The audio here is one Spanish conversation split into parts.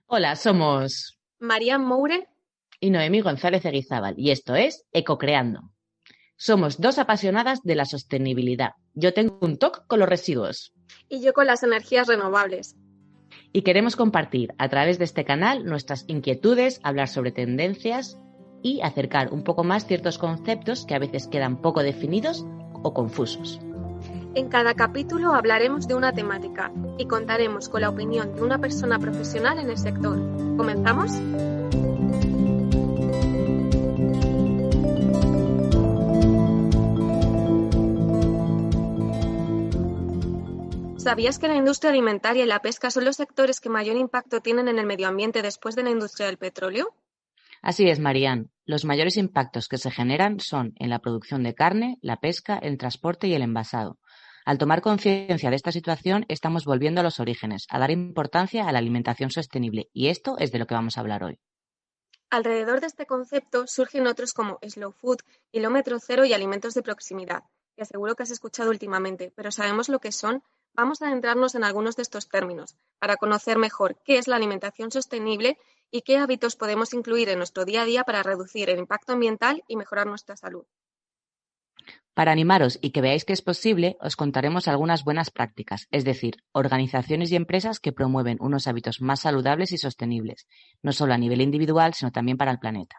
Hola, somos María Moure. y Noemí González Eguizábal y esto es Ecocreando. Somos dos apasionadas de la sostenibilidad. Yo tengo un toque con los residuos Y yo con las energías renovables. y queremos compartir a través de este canal nuestras inquietudes, hablar sobre tendencias y acercar un poco más ciertos conceptos que a veces quedan poco definidos o confusos. En cada capítulo hablaremos de una temática y contaremos con la opinión de una persona profesional en el sector. ¿Comenzamos? ¿Sabías que la industria alimentaria y la pesca son los sectores que mayor impacto tienen en el medio ambiente después de la industria del petróleo? Así es, Marian. Los mayores impactos que se generan son en la producción de carne, la pesca, el transporte y el envasado. Al tomar conciencia de esta situación, estamos volviendo a los orígenes, a dar importancia a la alimentación sostenible, y esto es de lo que vamos a hablar hoy. Alrededor de este concepto surgen otros como slow food, kilómetro cero y alimentos de proximidad, que seguro que has escuchado últimamente, pero ¿sabemos lo que son? Vamos a adentrarnos en algunos de estos términos para conocer mejor qué es la alimentación sostenible y qué hábitos podemos incluir en nuestro día a día para reducir el impacto ambiental y mejorar nuestra salud. Para animaros y que veáis que es posible, os contaremos algunas buenas prácticas, es decir, organizaciones y empresas que promueven unos hábitos más saludables y sostenibles, no solo a nivel individual, sino también para el planeta.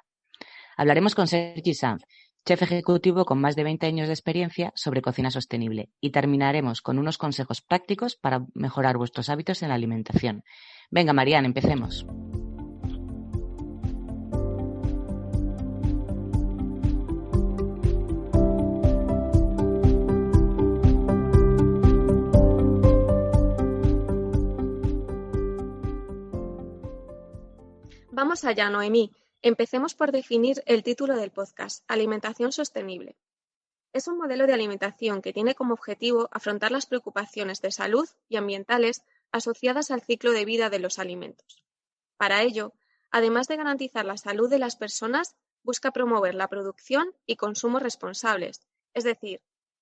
Hablaremos con Sergi Sanz, chef ejecutivo con más de 20 años de experiencia sobre cocina sostenible, y terminaremos con unos consejos prácticos para mejorar vuestros hábitos en la alimentación. Venga, Marian, empecemos. Vamos allá, Noemí. Empecemos por definir el título del podcast, Alimentación Sostenible. Es un modelo de alimentación que tiene como objetivo afrontar las preocupaciones de salud y ambientales asociadas al ciclo de vida de los alimentos. Para ello, además de garantizar la salud de las personas, busca promover la producción y consumo responsables, es decir,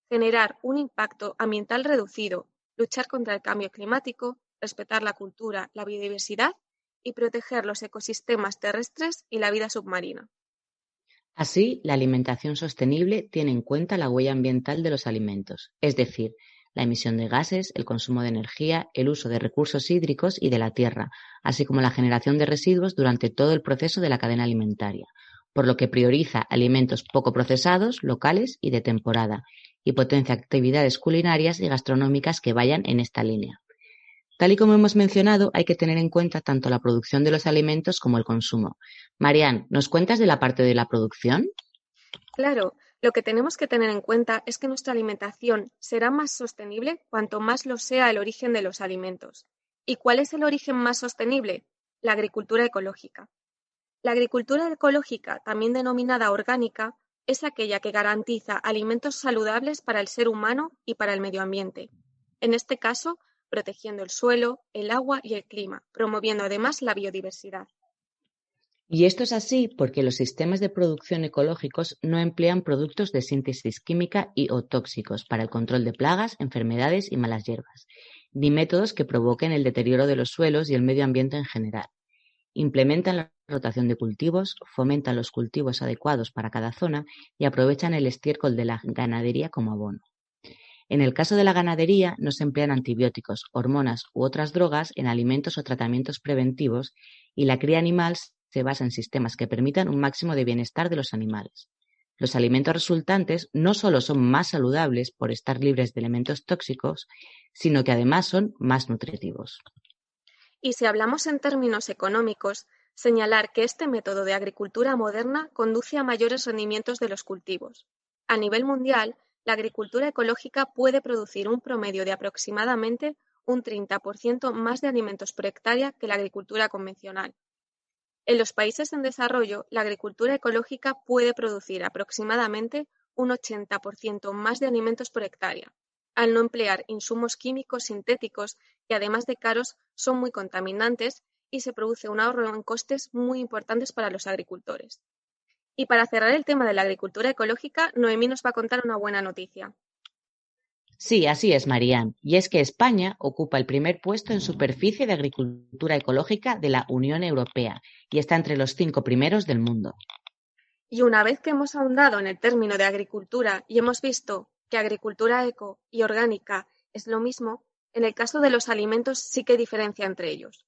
generar un impacto ambiental reducido, luchar contra el cambio climático, respetar la cultura, la biodiversidad y proteger los ecosistemas terrestres y la vida submarina. Así, la alimentación sostenible tiene en cuenta la huella ambiental de los alimentos, es decir, la emisión de gases, el consumo de energía, el uso de recursos hídricos y de la tierra, así como la generación de residuos durante todo el proceso de la cadena alimentaria, por lo que prioriza alimentos poco procesados, locales y de temporada, y potencia actividades culinarias y gastronómicas que vayan en esta línea. Tal y como hemos mencionado, hay que tener en cuenta tanto la producción de los alimentos como el consumo. Marian, ¿nos cuentas de la parte de la producción? Claro, lo que tenemos que tener en cuenta es que nuestra alimentación será más sostenible cuanto más lo sea el origen de los alimentos. ¿Y cuál es el origen más sostenible? La agricultura ecológica. La agricultura ecológica, también denominada orgánica, es aquella que garantiza alimentos saludables para el ser humano y para el medio ambiente. En este caso, protegiendo el suelo, el agua y el clima, promoviendo además la biodiversidad. Y esto es así porque los sistemas de producción ecológicos no emplean productos de síntesis química y o tóxicos para el control de plagas, enfermedades y malas hierbas, ni métodos que provoquen el deterioro de los suelos y el medio ambiente en general. Implementan la rotación de cultivos, fomentan los cultivos adecuados para cada zona y aprovechan el estiércol de la ganadería como abono. En el caso de la ganadería, no se emplean antibióticos, hormonas u otras drogas en alimentos o tratamientos preventivos, y la cría animal se basa en sistemas que permitan un máximo de bienestar de los animales. Los alimentos resultantes no solo son más saludables por estar libres de elementos tóxicos, sino que además son más nutritivos. Y si hablamos en términos económicos, señalar que este método de agricultura moderna conduce a mayores rendimientos de los cultivos. A nivel mundial, la agricultura ecológica puede producir un promedio de aproximadamente un 30% más de alimentos por hectárea que la agricultura convencional. En los países en desarrollo, la agricultura ecológica puede producir aproximadamente un 80% más de alimentos por hectárea, al no emplear insumos químicos sintéticos que, además de caros, son muy contaminantes y se produce un ahorro en costes muy importantes para los agricultores. Y para cerrar el tema de la agricultura ecológica, Noemí nos va a contar una buena noticia. Sí, así es, Marián. Y es que España ocupa el primer puesto en superficie de agricultura ecológica de la Unión Europea y está entre los 5 primeros del mundo. Y una vez que hemos ahondado en el término de agricultura y hemos visto que agricultura eco y orgánica es lo mismo, en el caso de los alimentos sí que hay diferencia entre ellos.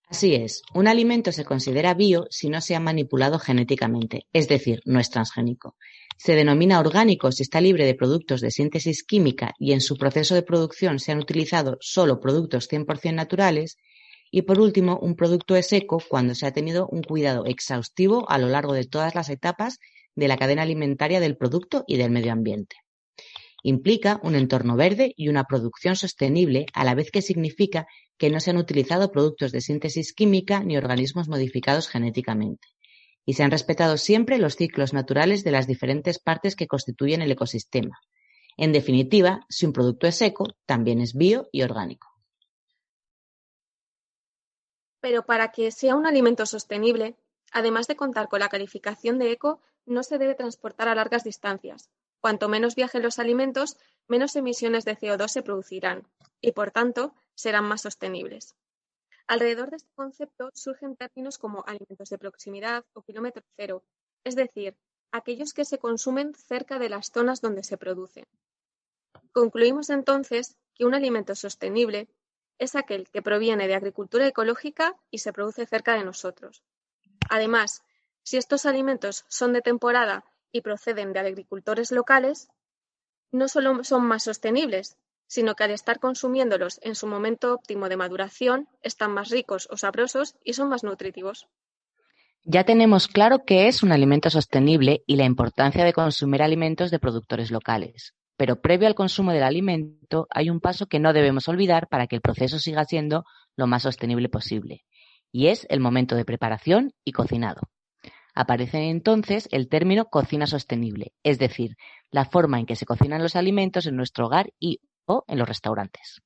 Así es, un alimento se considera bio si no se ha manipulado genéticamente, es decir, no es transgénico. Se denomina orgánico si está libre de productos de síntesis química y en su proceso de producción se han utilizado solo productos 100% naturales. Y por último, un producto es eco cuando se ha tenido un cuidado exhaustivo a lo largo de todas las etapas de la cadena alimentaria del producto y del medio ambiente. Implica un entorno verde y una producción sostenible, a la vez que significa que no se han utilizado productos de síntesis química ni organismos modificados genéticamente. Y se han respetado siempre los ciclos naturales de las diferentes partes que constituyen el ecosistema. En definitiva, si un producto es eco, también es bio y orgánico. Pero para que sea un alimento sostenible, además de contar con la calificación de eco, no se debe transportar a largas distancias. Cuanto menos viajen los alimentos, menos emisiones de CO2 se producirán y, por tanto, serán más sostenibles. Alrededor de este concepto surgen términos como alimentos de proximidad o kilómetro cero, es decir, aquellos que se consumen cerca de las zonas donde se producen. Concluimos entonces que un alimento sostenible es aquel que proviene de agricultura ecológica y se produce cerca de nosotros. Además, si estos alimentos son de temporada y proceden de agricultores locales, no solo son más sostenibles, sino que al estar consumiéndolos en su momento óptimo de maduración, están más ricos o sabrosos y son más nutritivos. Ya tenemos claro qué es un alimento sostenible y la importancia de consumir alimentos de productores locales. Pero previo al consumo del alimento hay un paso que no debemos olvidar para que el proceso siga siendo lo más sostenible posible, y es el momento de preparación y cocinado. Aparece entonces el término cocina sostenible, es decir, la forma en que se cocinan los alimentos en nuestro hogar y o en los restaurantes.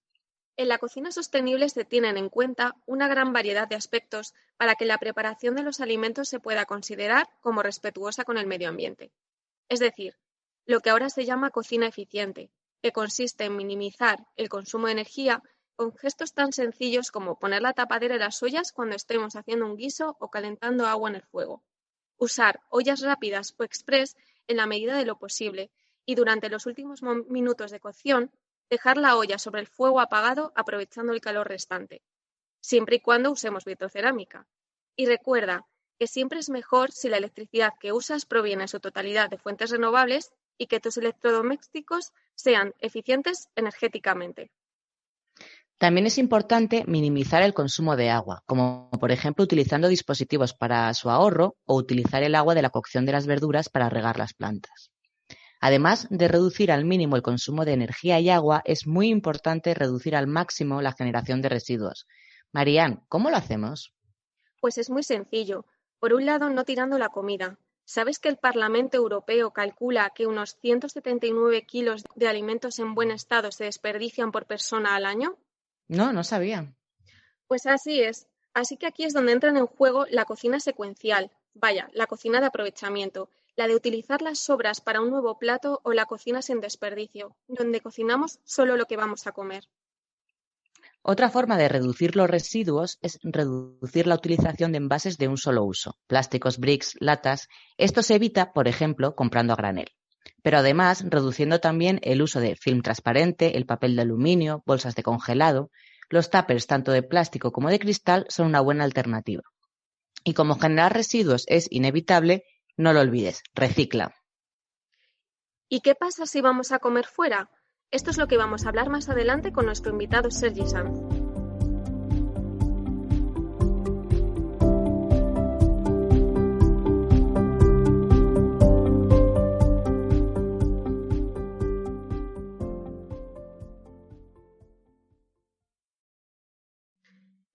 En la cocina sostenible se tienen en cuenta una gran variedad de aspectos para que la preparación de los alimentos se pueda considerar como respetuosa con el medio ambiente. Es decir, lo que ahora se llama cocina eficiente, que consiste en minimizar el consumo de energía con gestos tan sencillos como poner la tapadera de las ollas cuando estemos haciendo un guiso o calentando agua en el fuego. Usar ollas rápidas o express en la medida de lo posible y durante los últimos minutos de cocción dejar la olla sobre el fuego apagado aprovechando el calor restante, siempre y cuando usemos vitrocerámica. Y recuerda que siempre es mejor si la electricidad que usas proviene en su totalidad de fuentes renovables y que tus electrodomésticos sean eficientes energéticamente. También es importante minimizar el consumo de agua, como por ejemplo utilizando dispositivos para su ahorro o utilizar el agua de la cocción de las verduras para regar las plantas. Además de reducir al mínimo el consumo de energía y agua, es muy importante reducir al máximo la generación de residuos. Marián, ¿cómo lo hacemos? Pues es muy sencillo. Por un lado, no tirando la comida. ¿Sabes que el Parlamento Europeo calcula que unos 179 kilos de alimentos en buen estado se desperdician por persona al año? No, no sabía. Pues así es. Así que aquí es donde entran en juego la cocina secuencial, vaya, la cocina de aprovechamiento, la de utilizar las sobras para un nuevo plato o la cocina sin desperdicio, donde cocinamos solo lo que vamos a comer. Otra forma de reducir los residuos es reducir la utilización de envases de un solo uso, plásticos, bricks, latas. Esto se evita, por ejemplo, comprando a granel. Pero además, reduciendo también el uso de film transparente, el papel de aluminio, bolsas de congelado. Los tuppers, tanto de plástico como de cristal, son una buena alternativa. Y como generar residuos es inevitable, no lo olvides, recicla. ¿Y qué pasa si vamos a comer fuera? Esto es lo que vamos a hablar más adelante con nuestro invitado Sergi Sanz.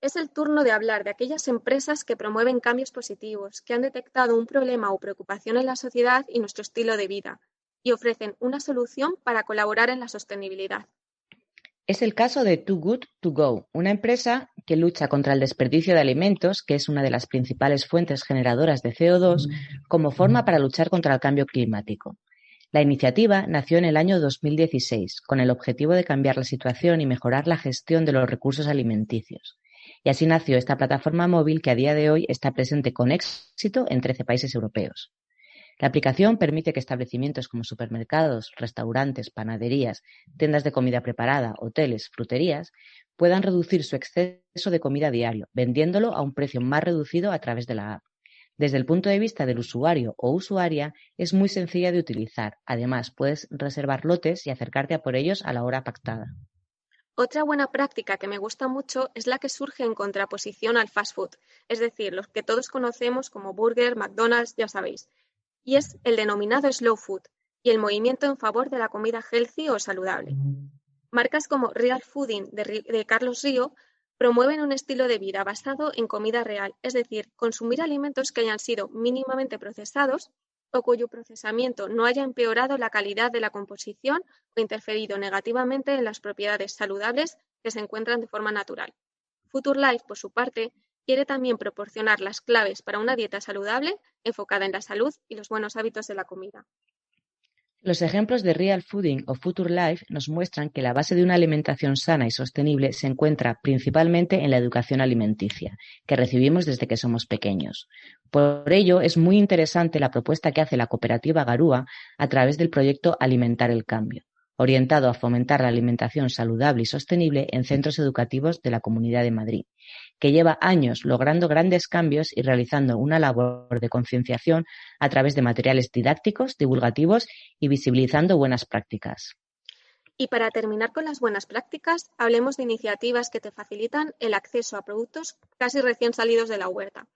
Es el turno de hablar de aquellas empresas que promueven cambios positivos, que han detectado un problema o preocupación en la sociedad y nuestro estilo de vida, y ofrecen una solución para colaborar en la sostenibilidad. Es el caso de Too Good To Go, una empresa que lucha contra el desperdicio de alimentos, que es una de las principales fuentes generadoras de CO2, como forma para luchar contra el cambio climático. La iniciativa nació en el año 2016 con el objetivo de cambiar la situación y mejorar la gestión de los recursos alimenticios. Y así nació esta plataforma móvil que a día de hoy está presente con éxito en 13 países europeos. La aplicación permite que establecimientos como supermercados, restaurantes, panaderías, tiendas de comida preparada, hoteles, fruterías, puedan reducir su exceso de comida diario, vendiéndolo a un precio más reducido a través de la app. Desde el punto de vista del usuario o usuaria, es muy sencilla de utilizar. Además, puedes reservar lotes y acercarte a por ellos a la hora pactada. Otra buena práctica que me gusta mucho es la que surge en contraposición al fast food, es decir, los que todos conocemos como burger, McDonald's, ya sabéis, y es el denominado slow food y el movimiento en favor de la comida healthy o saludable. Marcas como Real Fooding de Carlos Río promueven un estilo de vida basado en comida real, es decir, consumir alimentos que hayan sido mínimamente procesados o cuyo procesamiento no haya empeorado la calidad de la composición o interferido negativamente en las propiedades saludables que se encuentran de forma natural. Future-Life, por su parte, quiere también proporcionar las claves para una dieta saludable enfocada en la salud y los buenos hábitos de la comida. Los ejemplos de Real Fooding o Future Life nos muestran que la base de una alimentación sana y sostenible se encuentra principalmente en la educación alimenticia, que recibimos desde que somos pequeños. Por ello, es muy interesante la propuesta que hace la cooperativa Garúa a través del proyecto Alimentar el Cambio, orientado a fomentar la alimentación saludable y sostenible en centros educativos de la Comunidad de Madrid, que lleva años logrando grandes cambios y realizando una labor de concienciación a través de materiales didácticos, divulgativos y visibilizando buenas prácticas. Y para terminar con las buenas prácticas, hablemos de iniciativas que te facilitan el acceso a productos casi recién salidos de la huerta.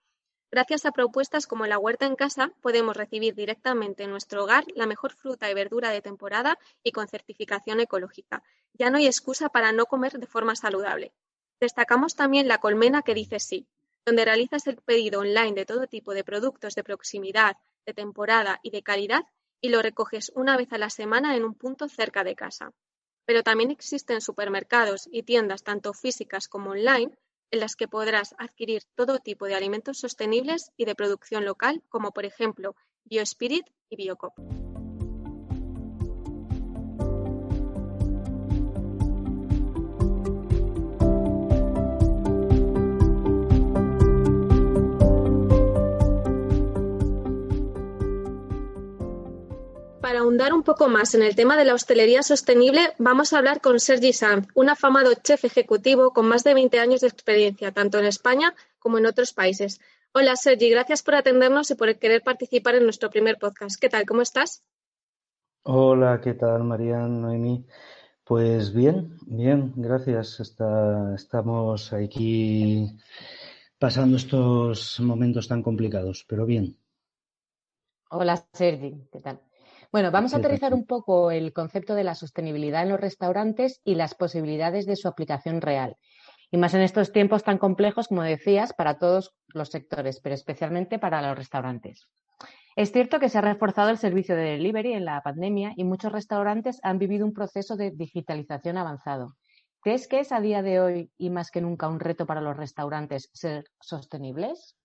Gracias a propuestas como la huerta en casa, podemos recibir directamente en nuestro hogar la mejor fruta y verdura de temporada y con certificación ecológica. Ya no hay excusa para no comer de forma saludable. Destacamos también la colmena que dice sí, donde realizas el pedido online de todo tipo de productos de proximidad, de temporada y de calidad y lo recoges una vez a la semana en un punto cerca de casa. Pero también existen supermercados y tiendas tanto físicas como online en las que podrás adquirir todo tipo de alimentos sostenibles y de producción local, como por ejemplo BioSpirit y Biocoop. Para ahondar un poco más en el tema de la hostelería sostenible, vamos a hablar con Sergi Sanz, un afamado chef ejecutivo con más de 20 años de experiencia, tanto en España como en otros países. Hola Sergi, gracias por atendernos y por querer participar en nuestro primer podcast. ¿Qué tal? ¿Cómo estás? Hola, ¿qué tal, Marian, Noemí? Pues bien, gracias. Estamos aquí pasando estos momentos tan complicados, pero bien. Hola Sergi, ¿qué tal? Bueno, vamos a ¿Qué tal? aterrizar un poco el concepto de la sostenibilidad en los restaurantes y las posibilidades de su aplicación real. Y más en estos tiempos tan complejos, como decías, para todos los sectores, pero especialmente para los restaurantes. Es cierto que se ha reforzado el servicio de delivery en la pandemia y muchos restaurantes han vivido un proceso de digitalización avanzado. ¿Crees que es a día de hoy y más que nunca un reto para los restaurantes ser sostenibles?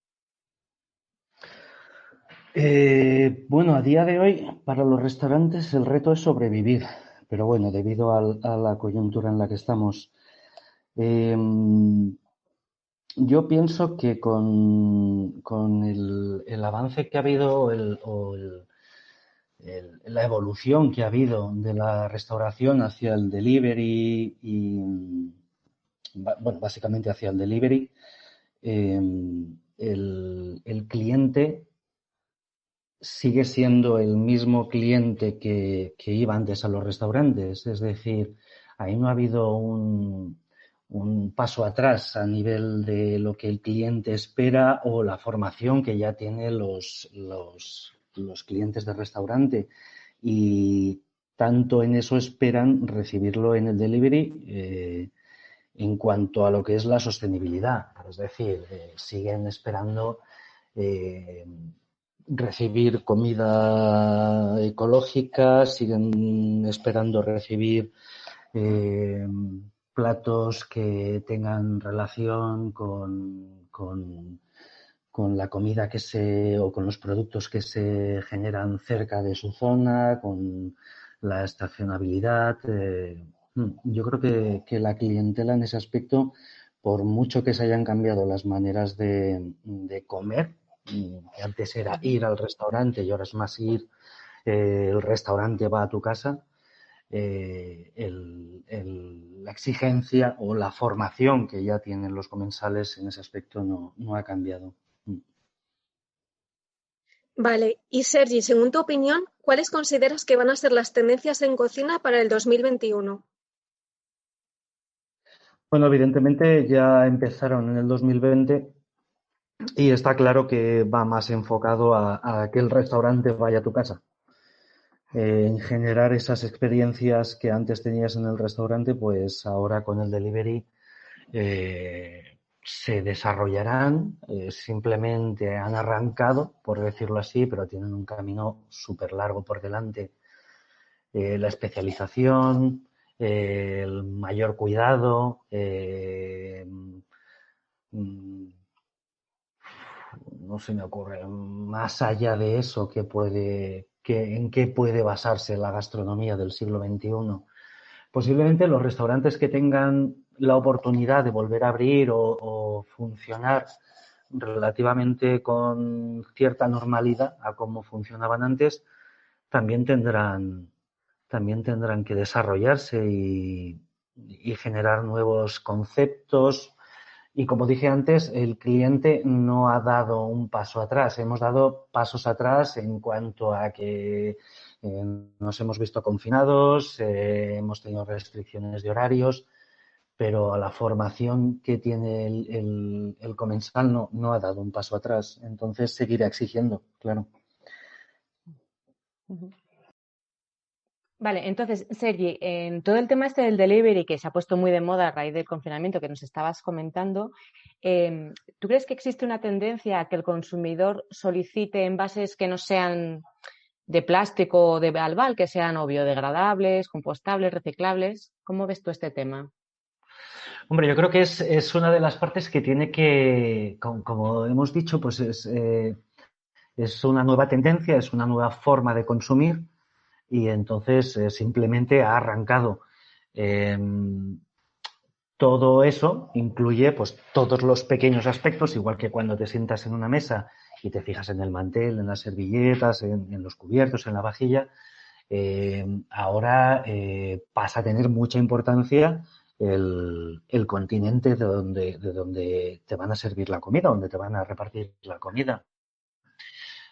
Bueno, a día de hoy para los restaurantes el reto es sobrevivir, pero bueno, debido a la coyuntura en la que estamos, eh, yo pienso que con el avance que ha habido la evolución que ha habido de la restauración hacia el delivery y, bueno, básicamente hacia el delivery, eh, el cliente sigue siendo el mismo cliente que iba antes a los restaurantes. Es decir, ahí no ha habido un paso atrás a nivel de lo que el cliente espera o la formación que ya tienen los clientes del restaurante. Y tanto en eso esperan recibirlo en el delivery en cuanto a lo que es la sostenibilidad. Es decir, siguen esperando recibir comida ecológica, siguen esperando recibir platos que tengan relación con la comida o con los productos que se generan cerca de su zona, con la estacionabilidad. Yo creo que la clientela en ese aspecto, por mucho que se hayan cambiado las maneras de comer, que antes era ir al restaurante y ahora es más ir, el restaurante va a tu casa, la exigencia o la formación que ya tienen los comensales en ese aspecto no ha cambiado. Vale, y Sergi, según tu opinión, ¿cuáles consideras que van a ser las tendencias en cocina para el 2021? Bueno, evidentemente ya empezaron en el 2020 y está claro que va más enfocado a que el restaurante vaya a tu casa. En generar esas experiencias que antes tenías en el restaurante, pues ahora con el delivery se desarrollarán, simplemente han arrancado, por decirlo así, pero tienen un camino súper largo por delante. La especialización, el mayor cuidado, mm, no se me ocurre, más allá de eso, ¿en qué puede basarse la gastronomía del siglo XXI? Posiblemente los restaurantes que tengan la oportunidad de volver a abrir o funcionar relativamente con cierta normalidad a como funcionaban antes, también tendrán que desarrollarse y generar nuevos conceptos. Y como dije antes, el cliente no ha dado un paso atrás. Hemos dado pasos atrás en cuanto a que nos hemos visto confinados, hemos tenido restricciones de horarios, pero a la formación que tiene el comensal no ha dado un paso atrás. Entonces seguirá exigiendo, claro. Vale, entonces, Sergi, en todo el tema este del delivery que se ha puesto muy de moda a raíz del confinamiento que nos estabas comentando, ¿tú crees que existe una tendencia a que el consumidor solicite envases que no sean de plástico o de albal, que sean o biodegradables, compostables, reciclables? ¿Cómo ves tú este tema? Hombre, yo creo que es una de las partes que tiene que, como hemos dicho, pues es una nueva tendencia, es una nueva forma de consumir y entonces simplemente ha arrancado. Eh, Todo eso incluye pues todos los pequeños aspectos, igual que cuando te sientas en una mesa y te fijas en el mantel, en las servilletas, en los cubiertos, en la vajilla. Ahora pasa a tener mucha importancia el continente de donde te van a servir la comida, donde te van a repartir la comida.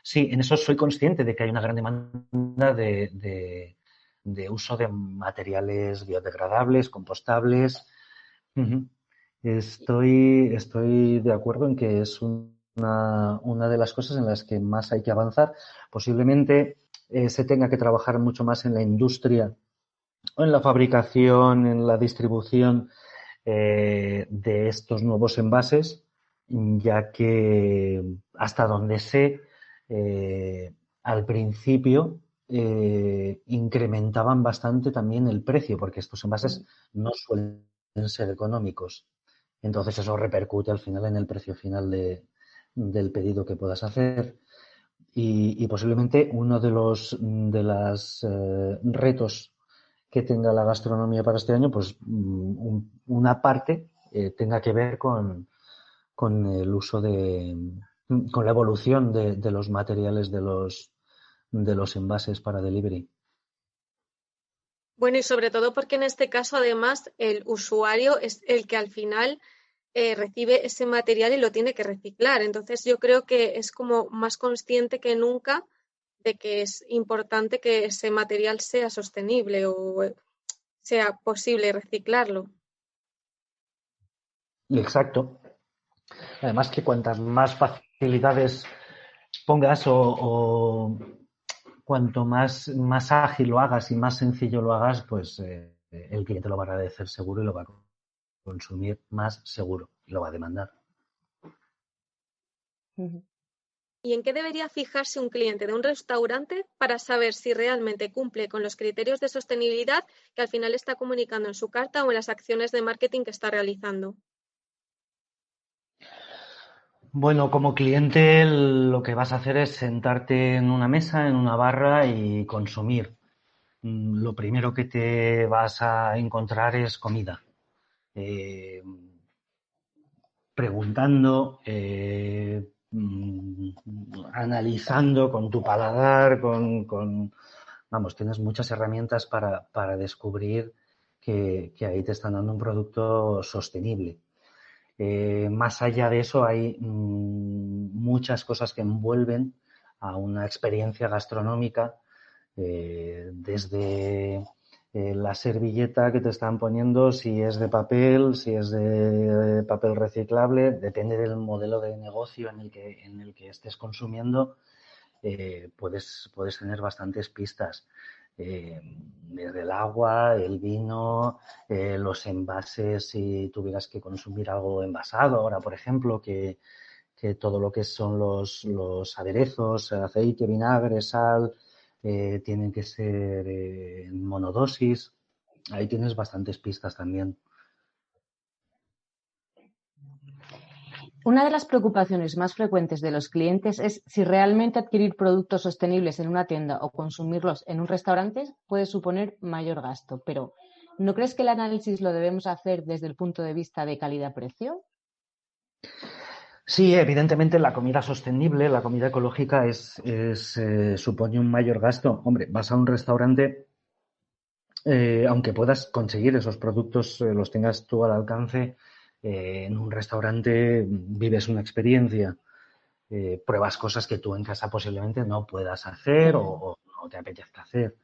Sí, en eso soy consciente de que hay una gran demanda de uso de materiales biodegradables, compostables. Ujú. Estoy de acuerdo en que es una de las cosas en las que más hay que avanzar. Posiblemente se tenga que trabajar mucho más en la industria o en la fabricación, en la distribución de estos nuevos envases, ya que hasta donde sé, al principio incrementaban bastante también el precio, porque estos envases no suelen ser económicos. Entonces eso repercute al final en el precio final del pedido que puedas hacer. Y posiblemente uno de los retos que tenga la gastronomía para este año, pues una parte tenga que ver con el uso con la evolución de los materiales de los envases para delivery. Bueno, y sobre todo porque en este caso, además, el usuario es el que al final recibe ese material y lo tiene que reciclar. Entonces, yo creo que es como más consciente que nunca de que es importante que ese material sea sostenible o sea posible reciclarlo. Exacto. Además que cuantas más facilidades pongas o cuanto más ágil lo hagas y más sencillo lo hagas, pues el cliente lo va a agradecer seguro y lo va a consumir más seguro y lo va a demandar. Ujú. ¿Y en qué debería fijarse un cliente de un restaurante para saber si realmente cumple con los criterios de sostenibilidad que al final está comunicando en su carta o en las acciones de marketing que está realizando? Bueno, como cliente lo que vas a hacer es sentarte en una mesa, en una barra y consumir. Lo primero que te vas a encontrar es comida. Eh, Preguntando, analizando con tu paladar, vamos, tienes muchas herramientas para descubrir que ahí te están dando un producto sostenible. Más allá de eso, hay muchas cosas que envuelven a una experiencia gastronómica, desde la servilleta que te están poniendo, si es de papel, si es de papel reciclable, depende del modelo de negocio en el que estés consumiendo, puedes tener bastantes pistas. Desde el agua, el vino, los envases, si tuvieras que consumir algo envasado, ahora por ejemplo, que todo lo que son los aderezos, aceite, vinagre, sal, tienen que ser en monodosis. Ahí tienes bastantes pistas también. Una de las preocupaciones más frecuentes de los clientes es si realmente adquirir productos sostenibles en una tienda o consumirlos en un restaurante puede suponer mayor gasto. Pero, ¿no crees que el análisis lo debemos hacer desde el punto de vista de calidad-precio? Sí, evidentemente la comida sostenible, la comida ecológica supone un mayor gasto. Hombre, vas a un restaurante, aunque puedas conseguir esos productos, los tengas tú al alcance, en un restaurante vives una experiencia, pruebas cosas que tú en casa posiblemente no puedas hacer o no te apetezca hacer.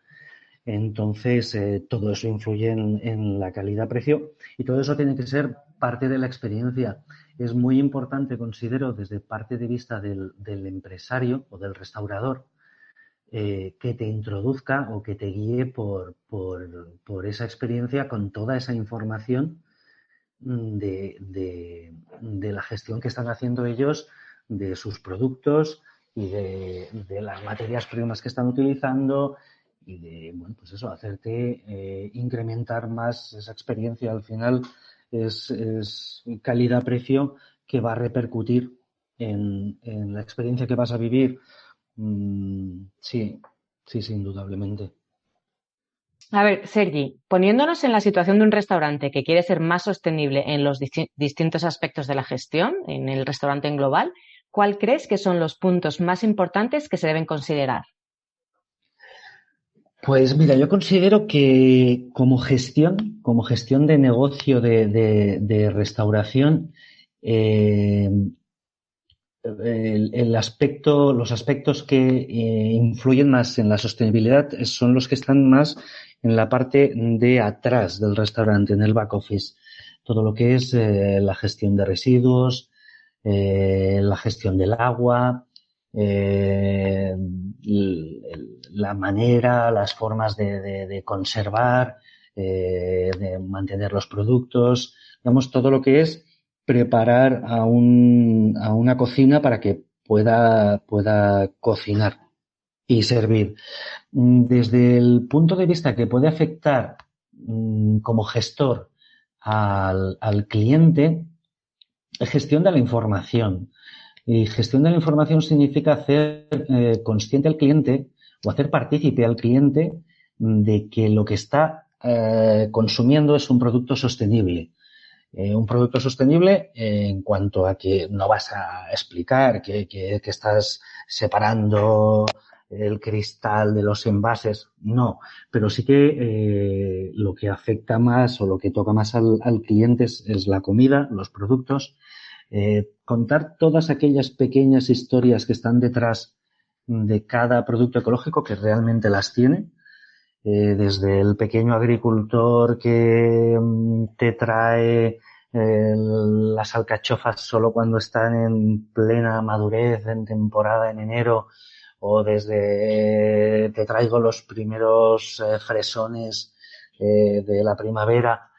Entonces, todo eso influye en la calidad-precio y todo eso tiene que ser parte de la experiencia. Es muy importante, considero, desde parte de vista del empresario o del restaurador, que te introduzca o que te guíe por esa experiencia con toda esa información de la gestión que están haciendo ellos de sus productos y de las materias primas que están utilizando y de, bueno, pues eso, hacerte incrementar más esa experiencia. Al final es calidad-precio que va a repercutir en la experiencia que vas a vivir. Sí, sí, sí, indudablemente. A ver, Sergi, poniéndonos en la situación de un restaurante que quiere ser más sostenible en los distintos aspectos de la gestión, en el restaurante en global, ¿cuál crees que son los puntos más importantes que se deben considerar? Pues mira, yo considero que como gestión de negocio de restauración, eh, los aspectos que influyen más en la sostenibilidad son los que están más en la parte de atrás del restaurante, en el back office. Todo lo que es la gestión de residuos, la gestión del agua, eh, la manera, las formas de conservar, de mantener los productos, digamos, todo lo que es preparar a una cocina para que pueda cocinar y servir. Desde el punto de vista que puede afectar como gestor al cliente, gestión de la información. Y gestión de la información significa hacer consciente al cliente o hacer partícipe al cliente de que lo que está consumiendo es un producto sostenible. Un producto sostenible en cuanto a que no vas a explicar que estás separando el cristal de los envases, no, pero sí que lo que afecta más o lo que toca más al cliente es la comida, los productos, contar todas aquellas pequeñas historias que están detrás de cada producto ecológico, que realmente las tiene, desde el pequeño agricultor que te trae las alcachofas solo cuando están en plena madurez, en temporada, en enero, o desde te traigo los primeros fresones de la primavera,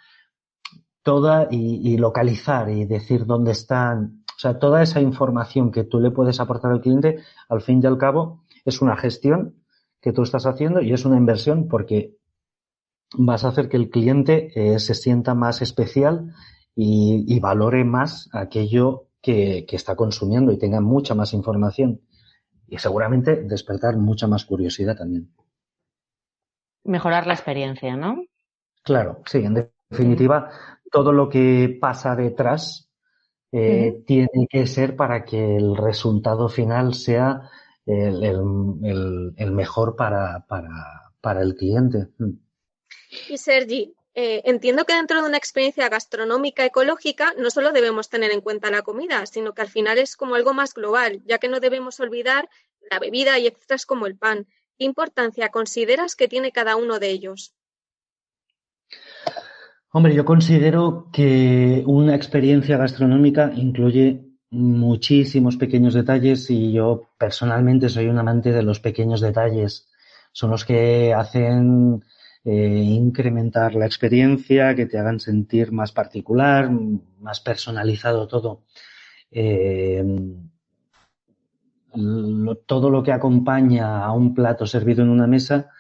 toda y localizar y decir dónde están, o sea, toda esa información que tú le puedes aportar al cliente, al fin y al cabo, es una gestión que tú estás haciendo y es una inversión porque vas a hacer que el cliente se sienta más especial y valore más aquello que está consumiendo y tenga mucha más información y seguramente despertar mucha más curiosidad también. Mejorar la experiencia, ¿no? Claro, sí, en definitiva, todo lo que pasa detrás tiene que ser para que el resultado final sea el mejor para el cliente. Y Sergi, entiendo que dentro de una experiencia gastronómica ecológica no solo debemos tener en cuenta la comida, sino que al final es como algo más global, ya que no debemos olvidar la bebida y extras como el pan. ¿Qué importancia consideras que tiene cada uno de ellos? Hombre, yo considero que una experiencia gastronómica incluye muchísimos pequeños detalles y yo personalmente soy un amante de los pequeños detalles. Son los que hacen incrementar la experiencia, que te hagan sentir más particular, más personalizado todo. Eh, todo lo que acompaña a un plato servido en una mesa,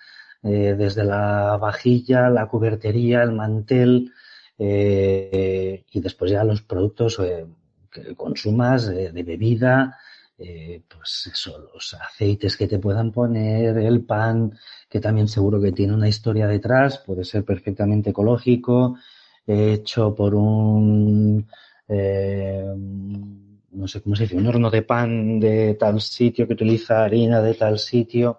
desde la vajilla, la cubertería, el mantel y después ya los productos que consumas de bebida, pues eso, los aceites que te puedan poner, el pan, que también seguro que tiene una historia detrás, puede ser perfectamente ecológico, hecho por no sé cómo se dice, un horno de pan de tal sitio que utiliza harina de tal sitio.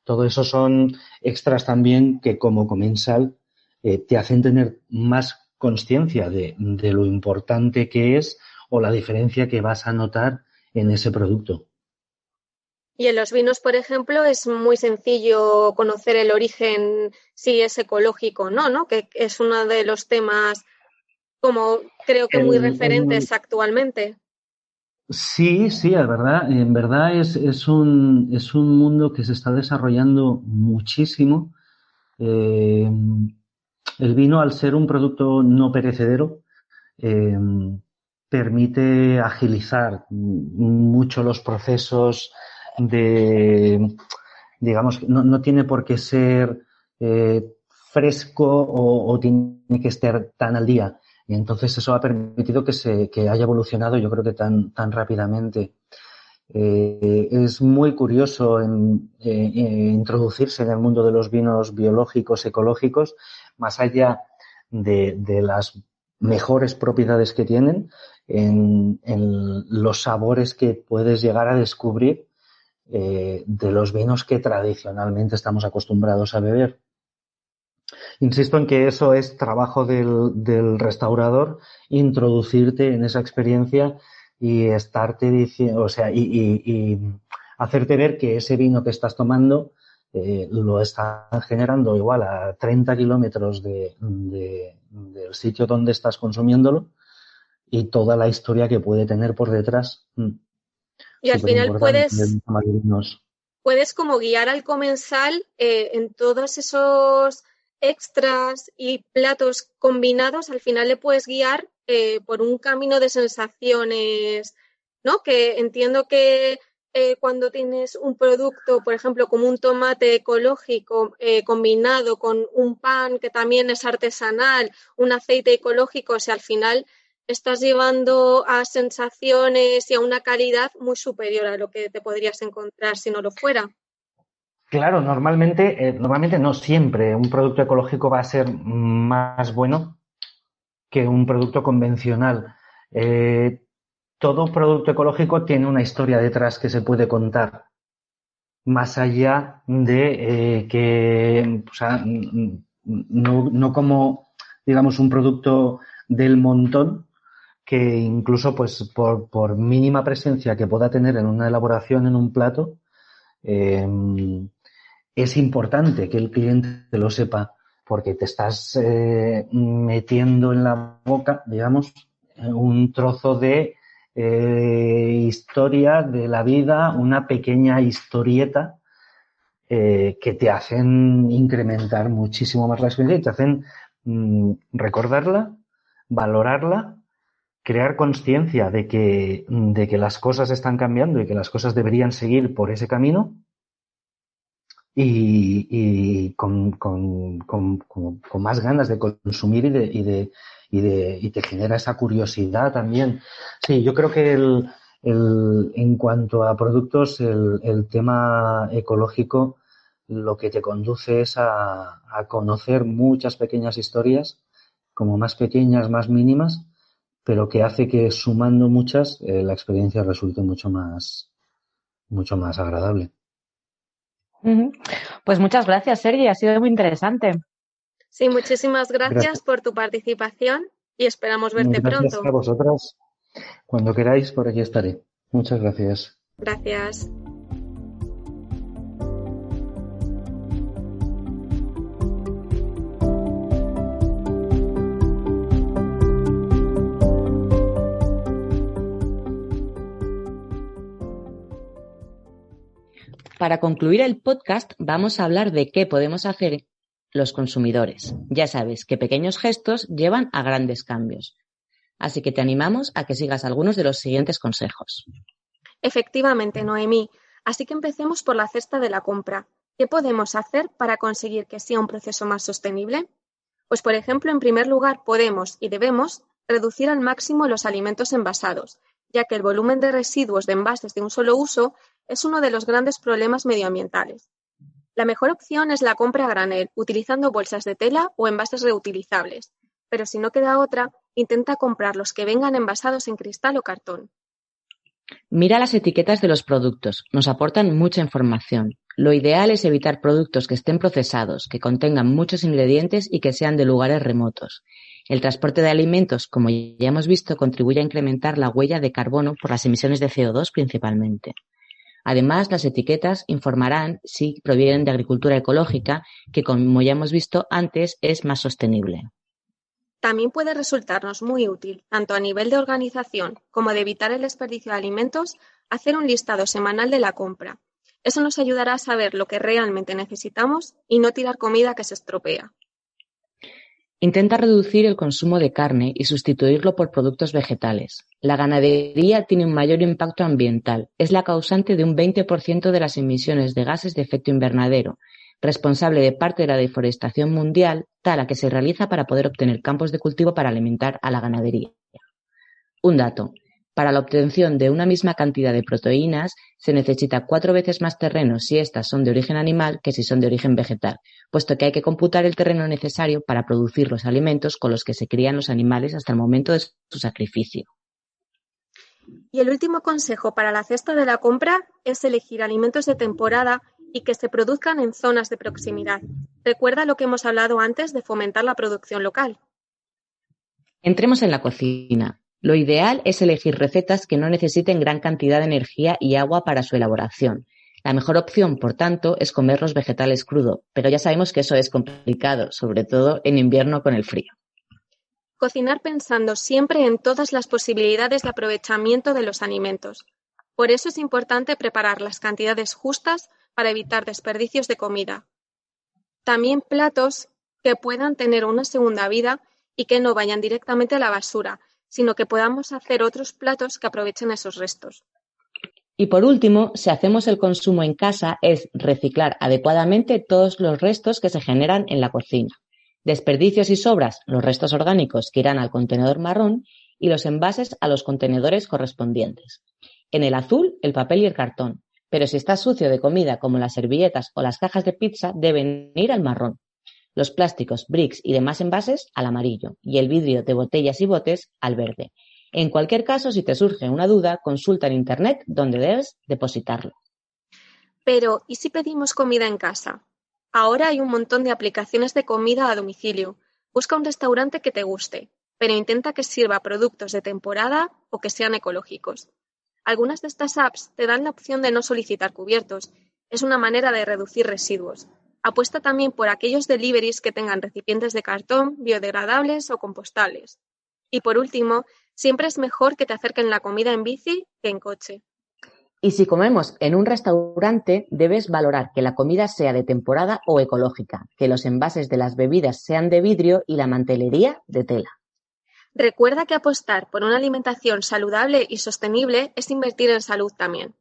Todo eso son extras también que como comensal te hacen tener más conciencia de lo importante que es o la diferencia que vas a notar en ese producto. Y en los vinos, por ejemplo, es muy sencillo conocer el origen, si es ecológico o no, ¿no? Que es uno de los temas como creo que muy referentes actualmente. Sí, sí, es verdad. En verdad es un mundo que se está desarrollando muchísimo. Eh, el vino, al ser un producto no perecedero, eh, permite agilizar mucho los procesos de, digamos, no tiene por qué ser fresco o tiene que estar tan al día. Y entonces eso ha permitido que haya evolucionado, yo creo que tan rápidamente. Es muy curioso introducirse en el mundo de los vinos biológicos, ecológicos, más allá de las mejores propiedades que tienen, en los sabores que puedes llegar a descubrir de los vinos que tradicionalmente estamos acostumbrados a beber. Insisto en que eso es trabajo del restaurador, introducirte en esa experiencia y estarte diciendo, o sea, y hacerte ver que ese vino que estás tomando lo están generando igual a 30 kilómetros del sitio donde estás consumiéndolo y toda la historia que puede tener por detrás. Y al Súper final importante el tema de vinos. puedes como guiar al comensal en todos esos extras y platos combinados, al final le puedes guiar por un camino de sensaciones, ¿no? Que entiendo que cuando tienes un producto, por ejemplo, como un tomate ecológico combinado con un pan que también es artesanal, un aceite ecológico, o sea, al final estás llevando a sensaciones y a una calidad muy superior a lo que te podrías encontrar si no lo fuera. Claro, normalmente no siempre. Un producto ecológico va a ser más bueno que un producto convencional. Eh, Todo producto ecológico tiene una historia detrás que se puede contar, más allá de o sea, no como, digamos, un producto del montón que incluso, pues, por mínima presencia que pueda tener en una elaboración en un plato, eh, es importante que el cliente lo sepa porque te estás metiendo en la boca, digamos, un trozo de historia de la vida, una pequeña historieta que te hacen incrementar muchísimo más la experiencia y te hacen recordarla, valorarla, crear conciencia de que las cosas están cambiando y que las cosas deberían seguir por ese camino y con más ganas de consumir y te genera esa curiosidad también. Sí, yo creo que en cuanto a productos, el tema ecológico lo que te conduce es a conocer muchas pequeñas historias, como más pequeñas, más mínimas, pero que hace que sumando muchas la experiencia resulte mucho más agradable. Pues muchas gracias, Sergi, ha sido muy interesante. Sí, muchísimas gracias Gracias. por tu participación y esperamos verte Gracias pronto. a vosotras. Cuando queráis, por aquí estaré. Muchas gracias. Gracias. Para concluir el podcast, vamos a hablar de qué podemos hacer los consumidores. Ya sabes que pequeños gestos llevan a grandes cambios. Así que te animamos a que sigas algunos de los siguientes consejos. Efectivamente, Noemí. Así que empecemos por la cesta de la compra. ¿Qué podemos hacer para conseguir que sea un proceso más sostenible? Pues, por ejemplo, en primer lugar, podemos y debemos reducir al máximo los alimentos envasados, ya que el volumen de residuos de envases de un solo uso es uno de los grandes problemas medioambientales. La mejor opción es la compra a granel, utilizando bolsas de tela o envases reutilizables, pero si no queda otra, intenta comprar los que vengan envasados en cristal o cartón. Mira las etiquetas de los productos, nos aportan mucha información. Lo ideal es evitar productos que estén procesados, que contengan muchos ingredientes y que sean de lugares remotos. El transporte de alimentos, como ya hemos visto, contribuye a incrementar la huella de carbono por las emisiones de CO2 principalmente. Además, las etiquetas informarán si provienen de agricultura ecológica, que como ya hemos visto antes, es más sostenible. También puede resultarnos muy útil, tanto a nivel de organización como de evitar el desperdicio de alimentos, hacer un listado semanal de la compra. Eso nos ayudará a saber lo que realmente necesitamos y no tirar comida que se estropea. Intenta reducir el consumo de carne y sustituirlo por productos vegetales. La ganadería tiene un mayor impacto ambiental. Es la causante de un 20% de las emisiones de gases de efecto invernadero, responsable de parte de la deforestación mundial, tal a que se realiza para poder obtener campos de cultivo para alimentar a la ganadería. Un dato. Para la obtención de una misma cantidad de proteínas se necesita 4 veces más terreno si estas son de origen animal que si son de origen vegetal, puesto que hay que computar el terreno necesario para producir los alimentos con los que se crían los animales hasta el momento de su sacrificio. Y el último consejo para la cesta de la compra es elegir alimentos de temporada y que se produzcan en zonas de proximidad. Recuerda lo que hemos hablado antes de fomentar la producción local. Entremos en la cocina. Lo ideal es elegir recetas que no necesiten gran cantidad de energía y agua para su elaboración. La mejor opción, por tanto, es comer los vegetales crudo, pero ya sabemos que eso es complicado, sobre todo en invierno con el frío. Cocinar pensando siempre en todas las posibilidades de aprovechamiento de los alimentos. Por eso es importante preparar las cantidades justas para evitar desperdicios de comida. También platos que puedan tener una segunda vida y que no vayan directamente a la basura, sino que podamos hacer otros platos que aprovechen esos restos. Y por último, si hacemos el consumo en casa, es reciclar adecuadamente todos los restos que se generan en la cocina. Desperdicios y sobras, los restos orgánicos que irán al contenedor marrón y los envases a los contenedores correspondientes. En el azul, el papel y el cartón, pero si está sucio de comida como las servilletas o las cajas de pizza, deben ir al marrón. Los plásticos, bricks y demás envases al amarillo y el vidrio de botellas y botes al verde. En cualquier caso, si te surge una duda, consulta en internet dónde debes depositarlo. Pero, ¿y si pedimos comida en casa? Ahora hay un montón de aplicaciones de comida a domicilio. Busca un restaurante que te guste, pero intenta que sirva productos de temporada o que sean ecológicos. Algunas de estas apps te dan la opción de no solicitar cubiertos. Es una manera de reducir residuos. Apuesta también por aquellos deliveries que tengan recipientes de cartón, biodegradables o compostables. Y por último, siempre es mejor que te acerquen la comida en bici que en coche. Y si comemos en un restaurante, debes valorar que la comida sea de temporada o ecológica, que los envases de las bebidas sean de vidrio y la mantelería de tela. Recuerda que apostar por una alimentación saludable y sostenible es invertir en salud también.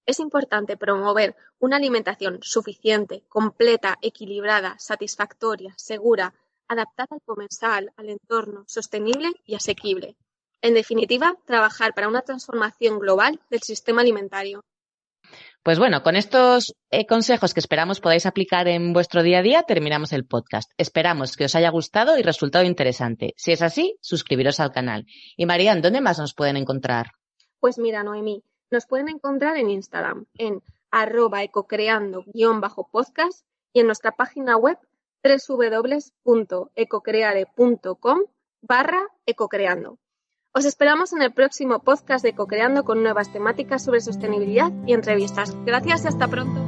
Es importante promover una alimentación suficiente, completa, equilibrada, satisfactoria, segura, adaptada al comensal, al entorno, sostenible y asequible. En definitiva, trabajar para una transformación global del sistema alimentario. Pues bueno, con estos consejos que esperamos podáis aplicar en vuestro día a día, terminamos el podcast. Esperamos que os haya gustado y resultado interesante. Si es así, suscribiros al canal. Y Marian, ¿dónde más nos pueden encontrar? Pues mira, Noemí, nos pueden encontrar en Instagram, en @ecocreando_podcast y en nuestra página web www.ecocreare.com/ecocreando. Os esperamos en el próximo podcast de Ecocreando con nuevas temáticas sobre sostenibilidad y entrevistas. Gracias y hasta pronto.